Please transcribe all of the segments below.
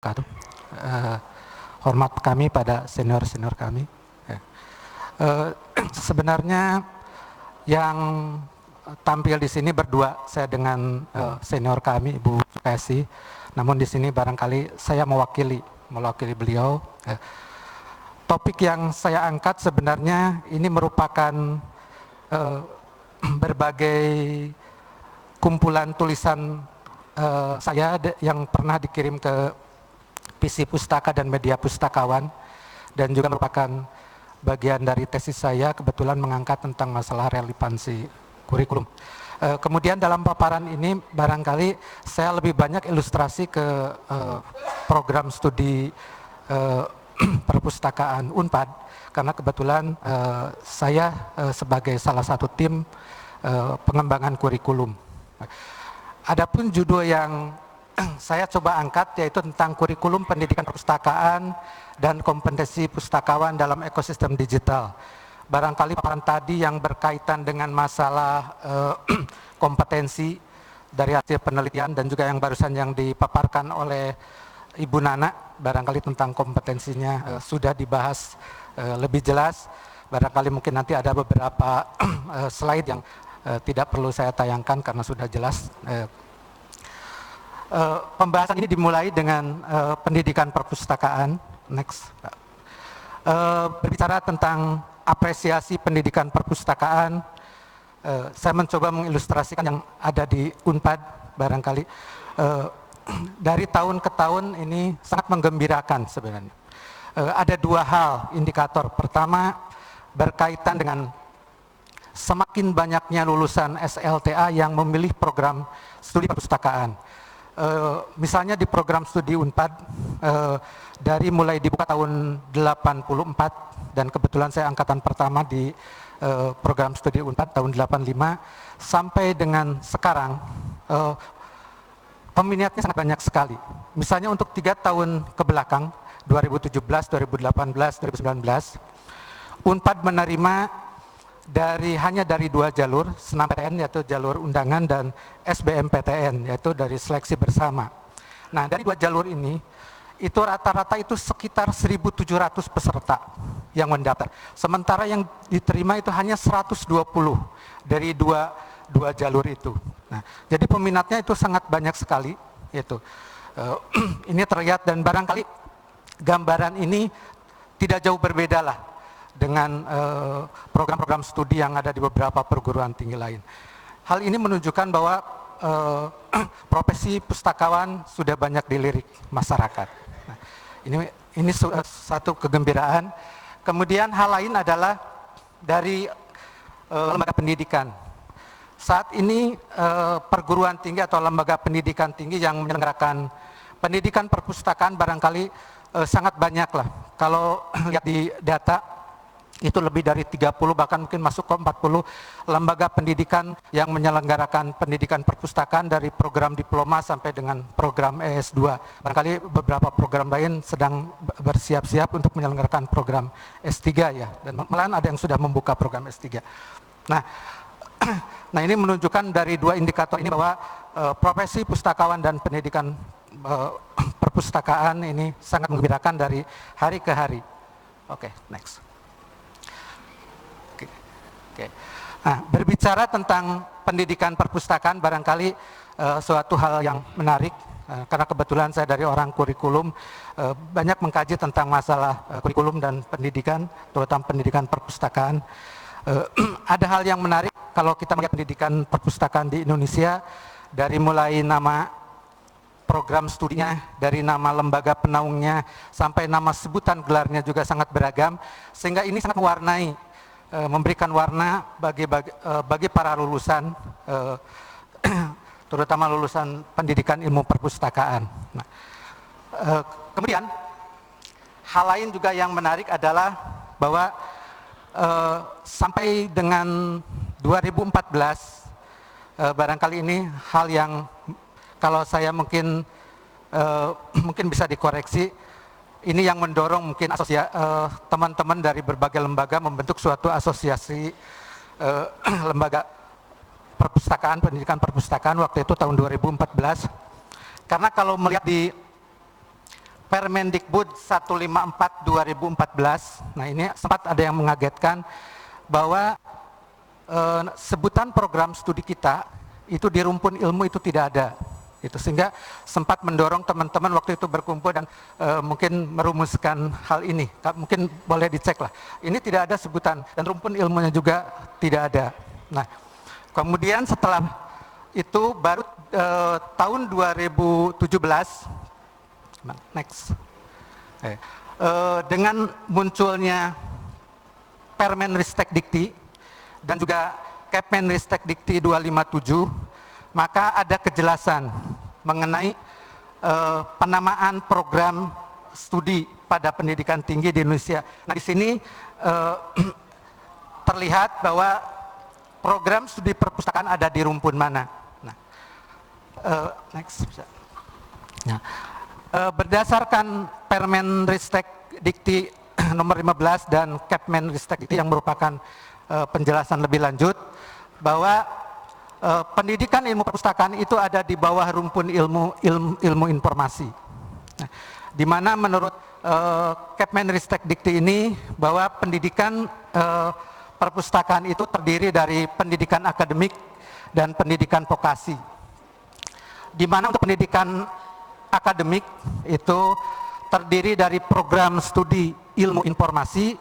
wabarakatuh. Hormat kami pada senior-senior kami. Sebenarnya yang tampil di sini berdua, saya dengan senior kami, Ibu Sukesi. Namun di sini barangkali saya mewakili beliau. Topik yang saya angkat sebenarnya ini merupakan berbagai kumpulan tulisan saya yang pernah dikirim ke PC Pustaka dan Media Pustakawan, dan juga merupakan bagian dari tesis saya, kebetulan mengangkat tentang masalah relevansi kurikulum. Kemudian dalam paparan ini barangkali saya lebih banyak ilustrasi ke program studi perpustakaan Unpad, karena kebetulan saya sebagai salah satu tim pengembangan kurikulum. Adapun judul yang saya coba angkat yaitu tentang kurikulum pendidikan perpustakaan dan kompetensi pustakawan dalam ekosistem digital. Barangkali paparan tadi yang berkaitan dengan masalah kompetensi dari hasil penelitian, dan juga yang barusan yang dipaparkan oleh Ibu Nana, barangkali tentang kompetensinya sudah dibahas lebih jelas. Barangkali mungkin nanti ada beberapa slide yang tidak perlu saya tayangkan karena sudah jelas. Pembahasan ini dimulai dengan pendidikan perpustakaan. Next. Berbicara tentang apresiasi pendidikan perpustakaan, saya mencoba mengilustrasikan yang ada di Unpad. Barangkali dari tahun ke tahun ini sangat menggembirakan sebenarnya. Ada dua hal indikator. Pertama, berkaitan dengan semakin banyaknya lulusan SLTA yang memilih program studi perpustakaan. Misalnya di program studi Unpad, dari mulai dibuka tahun 84, dan kebetulan saya angkatan pertama di program studi Unpad tahun 85, sampai dengan sekarang peminatnya sangat banyak sekali. Misalnya untuk 3 tahun ke belakang, 2017, 2018, 2019, Unpad menerima hanya dari 2 jalur, SNMPTN yaitu jalur undangan, dan SBMPTN yaitu dari seleksi bersama. Nah, dari 2 jalur ini, itu rata-rata itu sekitar 1.700 peserta yang mendaftar. Sementara yang diterima itu hanya 120 dari dua jalur itu. Nah, jadi peminatnya itu sangat banyak sekali. Ini terlihat, dan barangkali gambaran ini tidak jauh berbeda lah dengan program-program studi yang ada di beberapa perguruan tinggi lain. Hal ini menunjukkan bahwa profesi pustakawan sudah banyak dilirik masyarakat. Nah, ini satu kegembiraan. Kemudian hal lain adalah dari lembaga pendidikan. Saat ini perguruan tinggi atau lembaga pendidikan tinggi yang menyelenggarakan pendidikan perpustakaan barangkali sangat banyak lah. Kalau lihat di data, itu lebih dari 30, bahkan mungkin masuk ke 40 lembaga pendidikan yang menyelenggarakan pendidikan perpustakaan, dari program diploma sampai dengan program ES2. Barangkali beberapa program lain sedang bersiap-siap untuk menyelenggarakan program S3 ya, dan malahan ada yang sudah membuka program S3. Nah, ini menunjukkan dari 2 indikator ini bahwa profesi pustakawan dan pendidikan perpustakaan ini sangat menggembirakan dari hari ke hari. Oke, next. Nah, berbicara tentang pendidikan perpustakaan barangkali suatu hal yang menarik, karena kebetulan saya dari orang kurikulum, banyak mengkaji tentang masalah kurikulum dan pendidikan, terutama pendidikan perpustakaan. Ada hal yang menarik kalau kita melihat pendidikan perpustakaan di Indonesia, dari mulai nama program studinya, dari nama lembaga penaungnya, sampai nama sebutan gelarnya juga sangat beragam, sehingga ini sangat mewarnai, memberikan warna bagi para lulusan, terutama lulusan pendidikan ilmu perpustakaan. Nah, kemudian hal lain juga yang menarik adalah bahwa sampai dengan 2014, barangkali ini hal yang kalau saya mungkin bisa dikoreksi. Ini yang mendorong mungkin teman-teman dari berbagai lembaga membentuk suatu asosiasi lembaga perpustakaan, pendidikan perpustakaan waktu itu tahun 2014. Karena kalau melihat di Permendikbud 154 2014. Nah, ini sempat ada yang mengagetkan bahwa sebutan program studi kita itu di rumpun ilmu itu tidak ada. Itu sehingga sempat mendorong teman-teman waktu itu berkumpul dan mungkin merumuskan hal ini. Mungkin boleh dicek lah. Ini tidak ada sebutan dan rumpun ilmunya juga tidak ada. Nah, kemudian setelah itu baru tahun 2017, next, dengan munculnya Permenristek Dikti dan juga Kepmenristek Dikti 257, maka ada kejelasan mengenai penamaan program studi pada pendidikan tinggi di Indonesia. Nah, di sini terlihat bahwa program studi perpustakaan ada di rumpun mana. Nah, next. Nah, berdasarkan Permenristek Dikti nomor 15 dan Kepmenristek Dikti yang merupakan penjelasan lebih lanjut bahwa pendidikan ilmu perpustakaan itu ada di bawah rumpun ilmu informasi. Nah, di mana menurut Kepmenristek Dikti ini bahwa pendidikan perpustakaan itu terdiri dari pendidikan akademik dan pendidikan vokasi. Di mana untuk pendidikan akademik itu terdiri dari program studi ilmu informasi,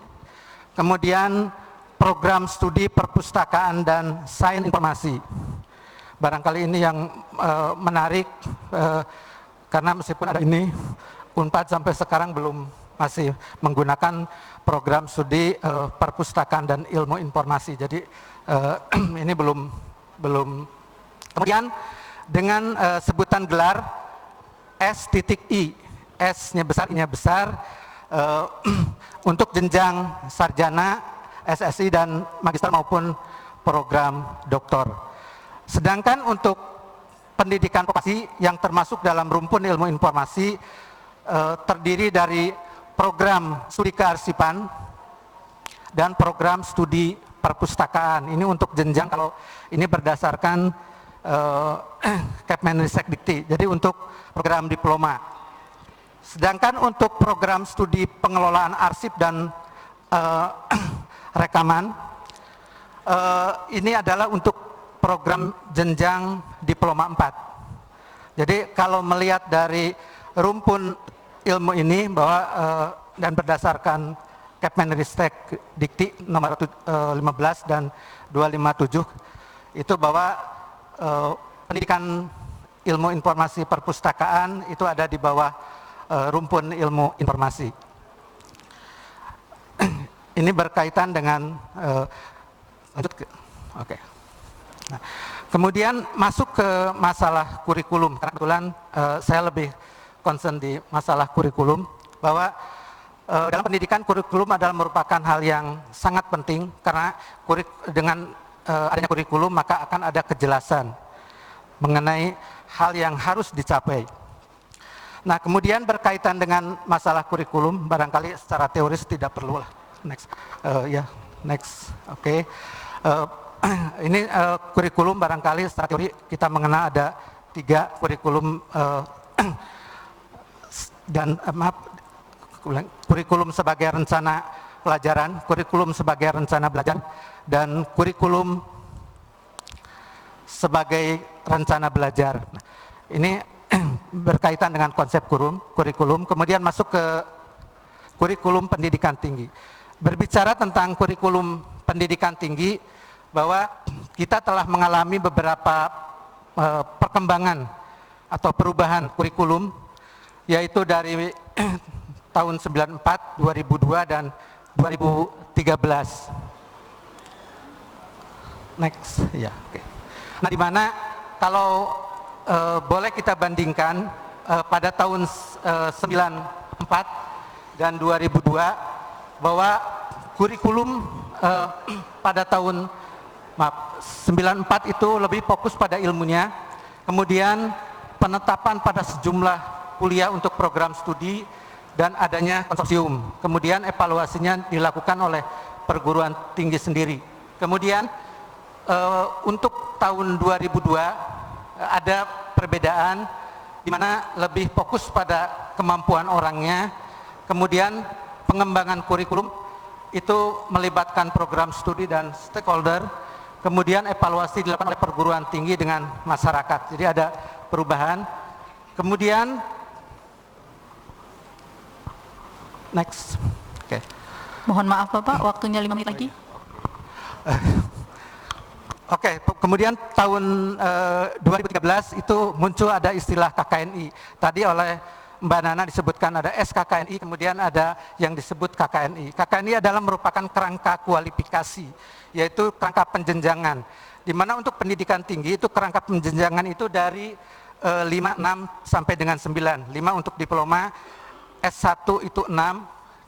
kemudian program studi perpustakaan dan sains informasi. Barangkali ini yang menarik karena meskipun ada ini, Unpad sampai sekarang masih menggunakan program studi perpustakaan dan ilmu informasi. Jadi ini belum. Kemudian dengan sebutan gelar S.I, S-nya besar, I-nya besar, untuk jenjang sarjana, SSI dan magister maupun program doktor. Sedangkan untuk pendidikan vokasi yang termasuk dalam rumpun ilmu informasi terdiri dari program studi kearsipan dan program studi perpustakaan. Ini untuk jenjang, kalau ini berdasarkan Kepmenristek Dikti, jadi untuk program diploma. Sedangkan untuk program studi pengelolaan arsip dan rekaman, ini adalah untuk program jenjang diploma 4. Jadi kalau melihat dari rumpun ilmu ini bahwa dan berdasarkan Kepmenristek Dikti nomor 15 dan 257 itu bahwa pendidikan ilmu informasi perpustakaan itu ada di bawah rumpun ilmu informasi. Ini berkaitan dengan lanjut ke, oke. Nah, kemudian masuk ke masalah kurikulum. Karena kebetulan saya lebih concern di masalah kurikulum, bahwa dalam pendidikan kurikulum adalah merupakan hal yang sangat penting karena dengan adanya kurikulum maka akan ada kejelasan mengenai hal yang harus dicapai. Nah, kemudian berkaitan dengan masalah kurikulum, barangkali secara teoris tidak perlu lah. Next, next, oke. Ini kurikulum barangkali secara teori kita mengenal ada 3 kurikulum dan kurikulum sebagai rencana pelajaran, kurikulum sebagai rencana belajar, dan kurikulum sebagai rencana belajar. Nah, ini berkaitan dengan konsep kurikulum, kemudian masuk ke kurikulum pendidikan tinggi. Berbicara tentang kurikulum pendidikan tinggi, bahwa kita telah mengalami beberapa perkembangan atau perubahan kurikulum, yaitu dari tahun 94, 2002, dan 2013. Next, ya, oke. Nah, di mana kalau boleh kita bandingkan pada tahun 94 dan 2002, bahwa kurikulum pada tahun 94 itu lebih fokus pada ilmunya, kemudian penetapan pada sejumlah kuliah untuk program studi dan adanya konsorsium, kemudian evaluasinya dilakukan oleh perguruan tinggi sendiri. Kemudian untuk tahun 2002 ada perbedaan, di mana lebih fokus pada kemampuan orangnya, kemudian pengembangan kurikulum itu melibatkan program studi dan stakeholder, kemudian evaluasi dilakukan oleh perguruan tinggi dengan masyarakat. Jadi ada perubahan. Kemudian next. Oke. Mohon maaf Bapak, waktunya 5 menit lagi. Oke, kemudian tahun 2013 itu muncul ada istilah KKNI. Tadi oleh Mbak Nana disebutkan ada SKKNI, kemudian ada yang disebut KKNI. KKNI adalah merupakan kerangka kualifikasi, yaitu kerangka penjenjangan. Di mana untuk pendidikan tinggi itu kerangka penjenjangan itu dari 5, 6 sampai dengan 9. 5 untuk diploma, S1 itu 6,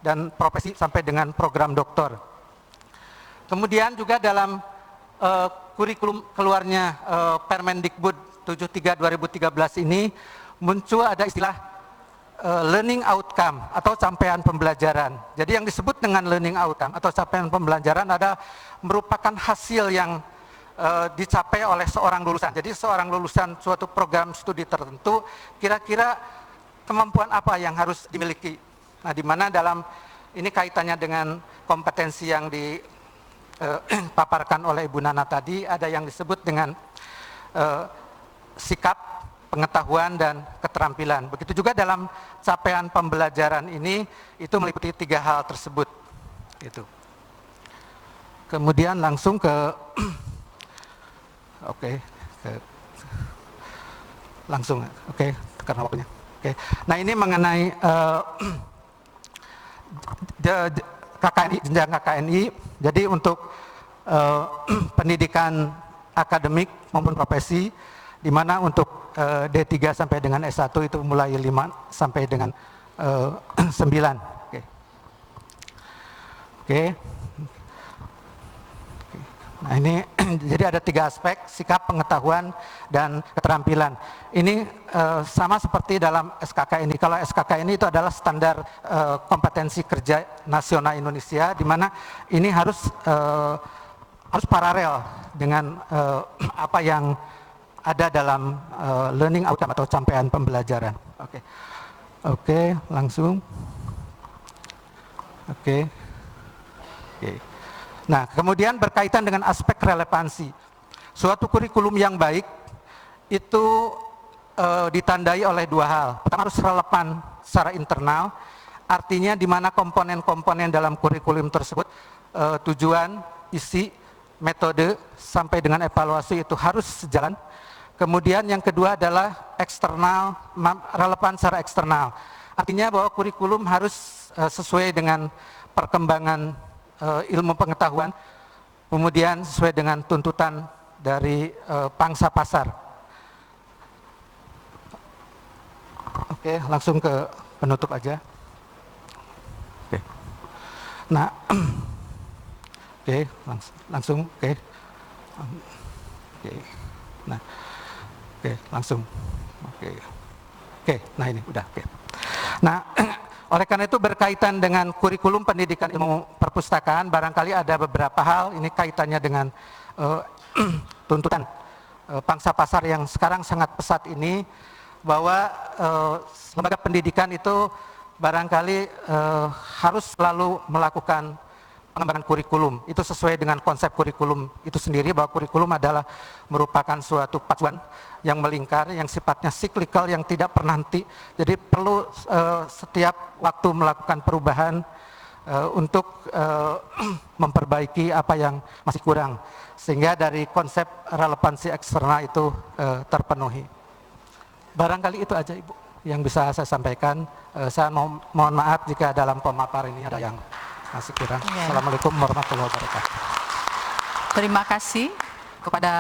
dan profesi sampai dengan program doktor. Kemudian juga dalam kurikulum keluarnya Permendikbud 73 2013 ini muncul ada istilah learning outcome atau capaian pembelajaran. Jadi yang disebut dengan learning outcome atau capaian pembelajaran ada merupakan hasil yang dicapai oleh seorang lulusan. Jadi seorang lulusan suatu program studi tertentu kira-kira kemampuan apa yang harus dimiliki. Nah, di mana dalam ini kaitannya dengan kompetensi yang dipaparkan oleh Ibu Nana tadi, ada yang disebut dengan sikap, pengetahuan, dan keterampilan. Begitu juga dalam capaian pembelajaran ini, itu meliputi 3 hal tersebut. Gitu. Kemudian langsung ke, karena waktunya. Nah ini mengenai KKNI, jenjang KKNI. Jadi untuk pendidikan akademik maupun profesi, di mana untuk D3 sampai dengan S1 itu mulai 5 sampai dengan 9. Nah ini jadi ada 3 aspek, sikap, pengetahuan, dan keterampilan. Ini sama seperti dalam SKKNI. Kalau SKKNI itu adalah standar kompetensi kerja nasional Indonesia, di mana ini harus paralel dengan apa yang ada dalam learning outcome atau capaian pembelajaran. Langsung. Nah, kemudian berkaitan dengan aspek relevansi. Suatu kurikulum yang baik itu ditandai oleh 2 hal. Pertama, harus relevan secara internal, artinya di mana komponen-komponen dalam kurikulum tersebut, tujuan, isi, metode, sampai dengan evaluasi itu harus sejalan. Kemudian yang kedua adalah eksternal, relevan secara eksternal. Artinya bahwa kurikulum harus sesuai dengan perkembangan ilmu pengetahuan, kemudian sesuai dengan tuntutan dari pangsa pasar. Langsung ke penutup aja. Nah, langsung. Nah, langsung. Nah ini udah. Nah, oleh karena itu berkaitan dengan kurikulum pendidikan ilmu perpustakaan, barangkali ada beberapa hal, ini kaitannya dengan tuntutan pangsa pasar yang sekarang sangat pesat ini, bahwa lembaga pendidikan itu barangkali harus selalu melakukan pengembangan kurikulum. Itu sesuai dengan konsep kurikulum itu sendiri, bahwa kurikulum adalah merupakan suatu pacuan yang melingkar, yang sifatnya siklikal, yang tidak pernah henti. Jadi perlu setiap waktu melakukan perubahan untuk memperbaiki apa yang masih kurang, sehingga dari konsep relevansi eksternal itu terpenuhi. Barangkali itu aja Ibu yang bisa saya sampaikan. Saya mohon maaf jika dalam pemaparan ini ada yang masih kurang. Assalamualaikum warahmatullahi wabarakatuh. Terima kasih kepada